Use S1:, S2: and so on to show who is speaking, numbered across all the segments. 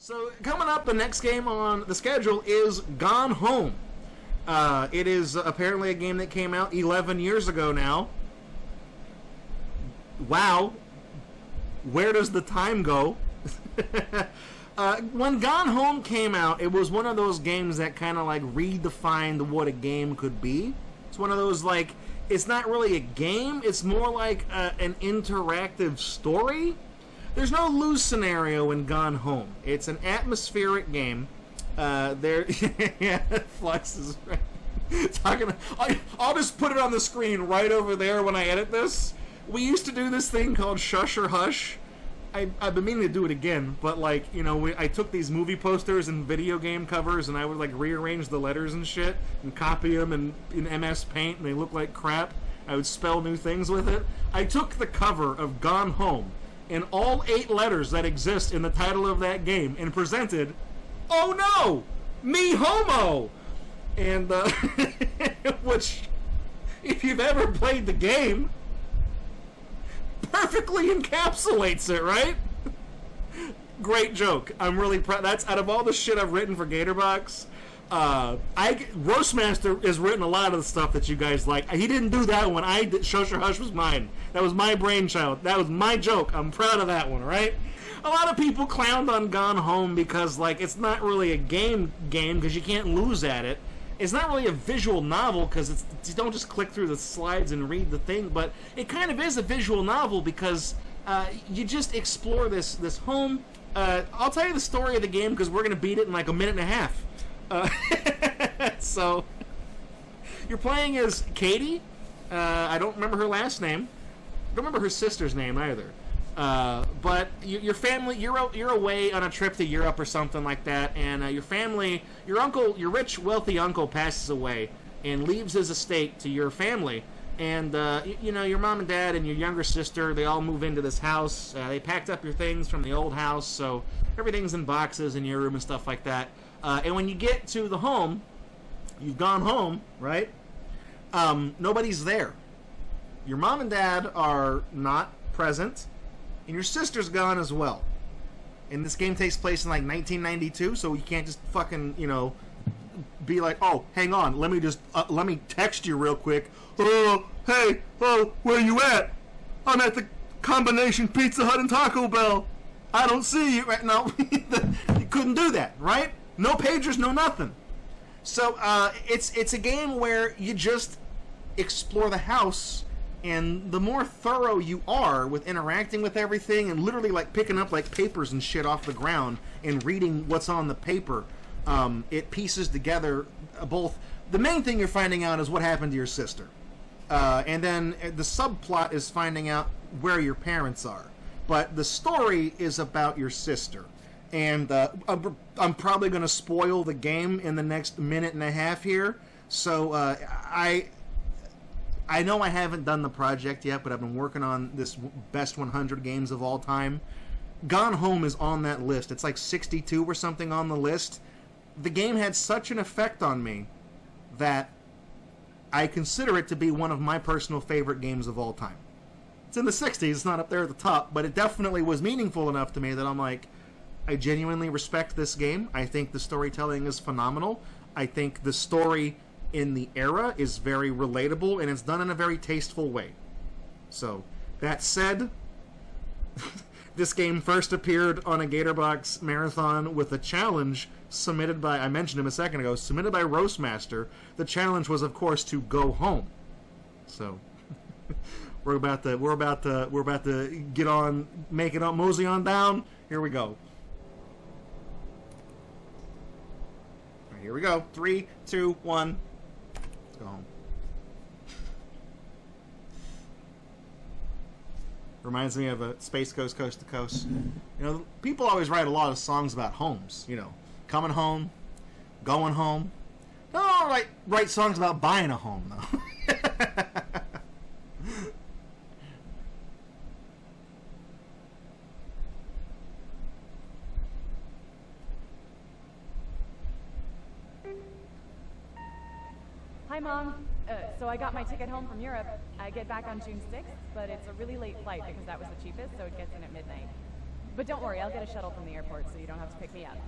S1: So coming up, the next game on the schedule is Gone Home. It is apparently a game that came out 11 years ago now. Wow. Where does the time go? When Gone Home came out, it was one of those games that kind of like redefined what a game could be. It's one of those like, it's not really a game, it's more like an interactive story. There's no lose scenario in Gone Home. It's an atmospheric game. Yeah, Flux is right. I'll just put it on the screen right over there when I edit this. We used to do this thing called Shush or Hush. I've been meaning to do it again, but like, you know, I took these movie posters and video game covers and I would like rearrange the letters and shit and copy them in MS Paint and they look like crap. I would spell new things with it. I took the cover of Gone Home and all 8 letters that exist in the title of that game and presented, oh no, me homo! And, which, if you've ever played the game, perfectly encapsulates it, right? Great joke. I'm really proud. That's out of all the shit I've written for Gatorbox. Roastmaster has written a lot of the stuff that you guys like. He didn't do that one. I did. Shush or Hush was mine. That was my brainchild. That was my joke. I'm proud of that one, right? A lot of people clowned on Gone Home because, like, it's not really a game because you can't lose at it. It's not really a visual novel because you don't just click through the slides and read the thing, but it kind of is a visual novel because you just explore this home. I'll tell you the story of the game because we're going to beat it in like a minute and a half. So, you're playing as Katie. I don't remember her last name. I don't remember her sister's name either. But your family, you're away on a trip to Europe or something like that, and your family, your rich, wealthy uncle passes away and leaves his estate to your family. And, you know, your mom and dad and your younger sister, they all move into this house. They packed up your things from the old house, so everything's in boxes in your room and stuff like that. And when you get to the home, you've gone home, right? Nobody's there. Your mom and dad are not present, and your sister's gone as well. And this game takes place in like 1992, so you can't just fucking, you know, be like, oh, hang on, let me text you real quick. Oh, hey, oh, where you at? I'm at the combination Pizza Hut and Taco Bell. I don't see you right now. You couldn't do that, right? No pagers, no nothing. So it's a game where you just explore the house, and the more thorough you are with interacting with everything and literally like picking up like papers and shit off the ground and reading what's on the paper, it pieces together both. The main thing you're finding out is what happened to your sister, and then the subplot is finding out where your parents are. But the story is about your sister. And I'm probably going to spoil the game in the next minute and a half here. So I know I haven't done the project yet, but I've been working on this best 100 games of all time. Gone Home is on that list. It's like 62 or something on the list. The game had such an effect on me that I consider it to be one of my personal favorite games of all time. It's in the 60s. It's not up there at the top, but it definitely was meaningful enough to me that I'm like, I genuinely respect this game. I think the storytelling is phenomenal. I think the story in the era is very relatable, and it's done in a very tasteful way. So, that said, this game first appeared on a Gatorbox marathon with a challenge submitted by, I mentioned him a second ago, submitted by Roastmaster. The challenge was, of course, to go home. So, we're about to get on, make it up, mosey on down. Here we go. Here we go. 3, 2, 1. Let's go home. Reminds me of a Space Ghost Coast to Coast. You know, people always write a lot of songs about homes. You know, coming home, going home. They don't write songs about buying a home, though.
S2: Hi, Mom. So I got my ticket home from Europe. I get back on June 6th, but it's a really late flight because that was the cheapest, so it gets in at midnight. But don't worry, I'll get a shuttle from the airport so you don't have to pick me up.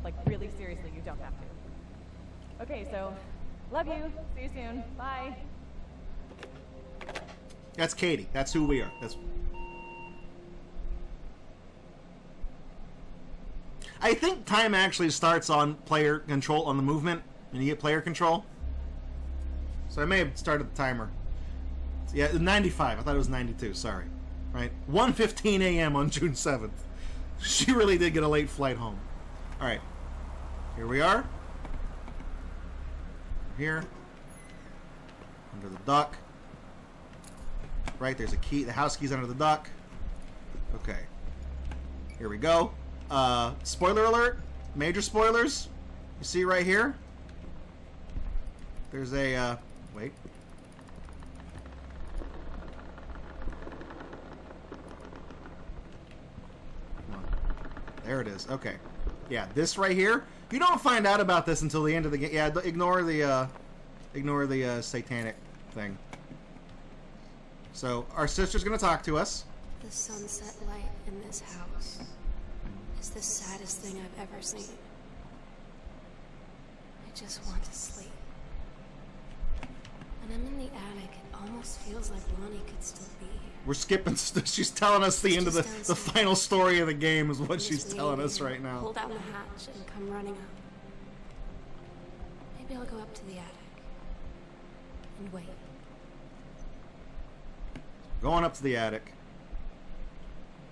S2: Like, really seriously, you don't have to. Okay, so, love you. See you soon. Bye.
S1: That's Katie. That's who we are. I think time actually starts on player control, on the movement, and you get player control. So I may have started the timer. Yeah, 95. I thought it was 92. Sorry. Right? 1:15 a.m. on June 7th. She really did get a late flight home. Alright. Here we are. Here. Under the dock. Right, there's a key. The house key's under the dock. Okay. Here we go. Spoiler alert. Major spoilers. You see right here? There's a, wait. Come on. There it is. Okay. Yeah, this right here. You don't find out about this until the end of the game. Yeah, ignore the satanic thing. So, our sister's gonna talk to us.
S3: The sunset light in this house is the saddest thing I've ever seen. I just want to sleep. When I'm in the attic, it almost feels like Lonnie could still be here.
S1: We're skipping. She's telling us the end of the final story of the game is what she's telling us right now.
S3: Pull down the hatch and come running up. Maybe I'll go up to the attic and wait.
S1: Going up to the attic.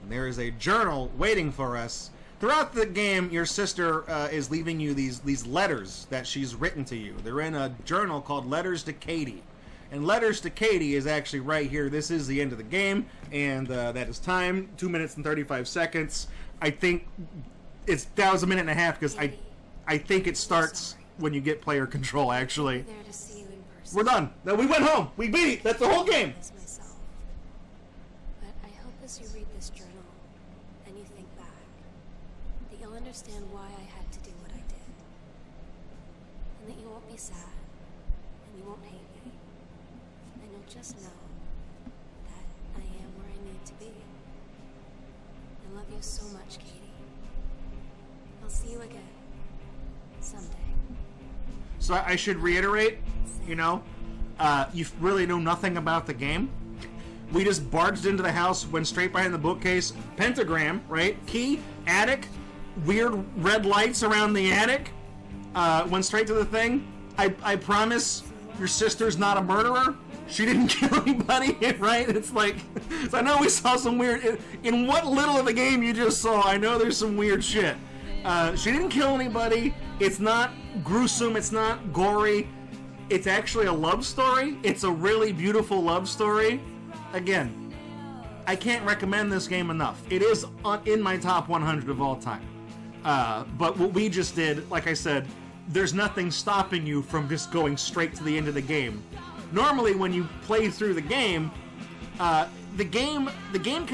S1: And there is a journal waiting for us. Throughout the game, your sister is leaving you these letters that she's written to you. They're in a journal called Letters to Katie. And Letters to Katie is actually right here. This is the end of the game, and that is time, 2 minutes and 35 seconds. I think that was a minute and a half, because I think it starts when you get player control, actually.
S3: There to see you in person.
S1: We're done. No, we went home. We beat it. That's the whole game.
S3: But I hope as you read this journal and you think back, that you'll understand why I had to do what I did. And that you won't be sad, and you won't hate me. And you'll just know that I am where I need to be. I love you so much, Katie. I'll see you again. Someday.
S1: So I should reiterate, you really know nothing about the game. We just barged into the house, went straight behind the bookcase, pentagram, right? Key, attic, weird red lights around the attic, went straight to the thing. I promise your sister's not a murderer. She didn't kill anybody, right? It's like, so I know we saw some weird, in what little of the game you just saw, I know there's some weird shit. She didn't kill anybody. It's not gruesome. It's not gory. It's actually a love story. It's a really beautiful love story. Again, I can't recommend this game enough. It is in my top 100 of all time. But what we just did, like I said, there's nothing stopping you from just going straight to the end of the game. Normally, when you play through the game kind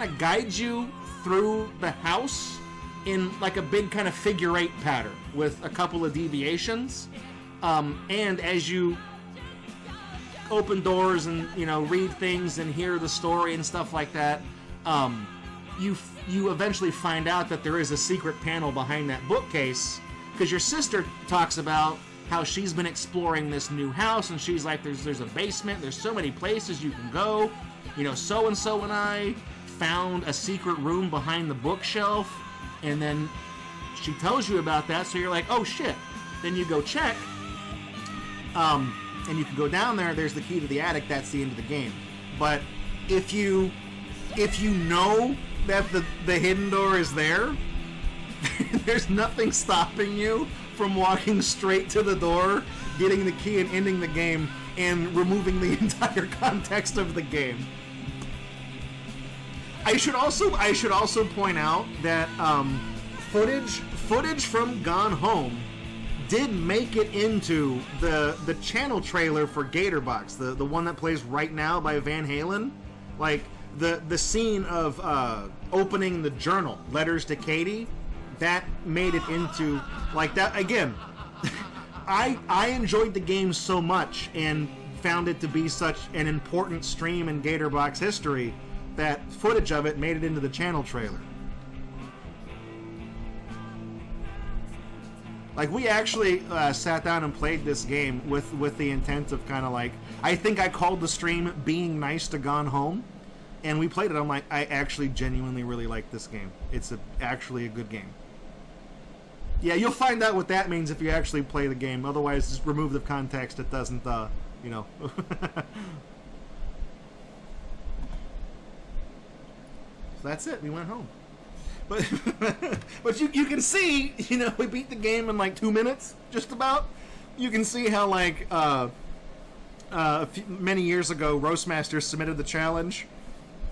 S1: of guides you through the house in like a big kind of figure eight pattern with a couple of deviations. And as you open doors and, read things and hear the story and stuff like that, you eventually find out that there is a secret panel behind that bookcase, because your sister talks about how she's been exploring this new house, and she's like, there's a basement, there's so many places you can go. So-and-so and I found a secret room behind the bookshelf, and then she tells you about that, so you're like, oh shit. Then you go check, and you can go down there, there's the key to the attic, that's the end of the game. But if you know that the hidden door is there, there's nothing stopping you from walking straight to the door, getting the key and ending the game, and removing the entire context of the game. I should also point out that footage from Gone Home did make it into the channel trailer for Gatorbox, the one that plays right now by Van Halen. Like the scene of opening the journal, Letters to Katie, that made it into like that again. I enjoyed the game so much and found it to be such an important stream in Gatorbox history that footage of it made it into the channel trailer. Like, we actually sat down and played this game with the intent of kind of like, I think I called the stream Being Nice to Gone Home, and we played it. I'm like, I actually genuinely really like this game. It's actually a good game. Yeah, you'll find out what that means if you actually play the game. Otherwise, just remove the context. It doesn't, you know. So that's it. We went home. But you can see, you know, we beat the game in like 2 minutes, just about. You can see how, like, many years ago, Roastmaster submitted the challenge,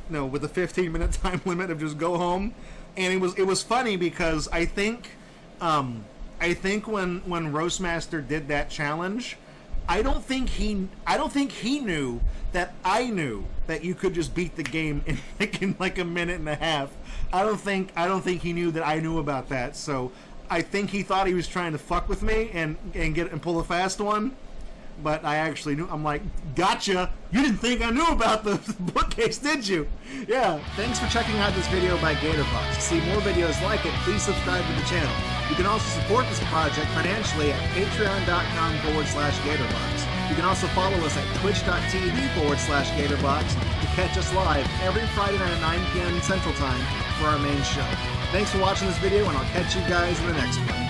S1: you know, with a 15-minute time limit of just go home, and it was funny because I think when Roastmaster did that challenge, I don't think he knew that I knew that you could just beat the game in like a minute and a half. I don't think he knew that I knew about that. So I think he thought he was trying to fuck with me and pull a fast one. But I actually knew. I'm like, gotcha. You didn't think I knew about the bookcase, did you? Yeah.
S4: Thanks for checking out this video by Gatorbox. To see more videos like it, please subscribe to the channel. You can also support this project financially at patreon.com/Gatorbox. You can also follow us at twitch.tv/Gatorbox to catch us live every Friday night at 9 p.m. Central Time for our main show. Thanks for watching this video, and I'll catch you guys in the next one.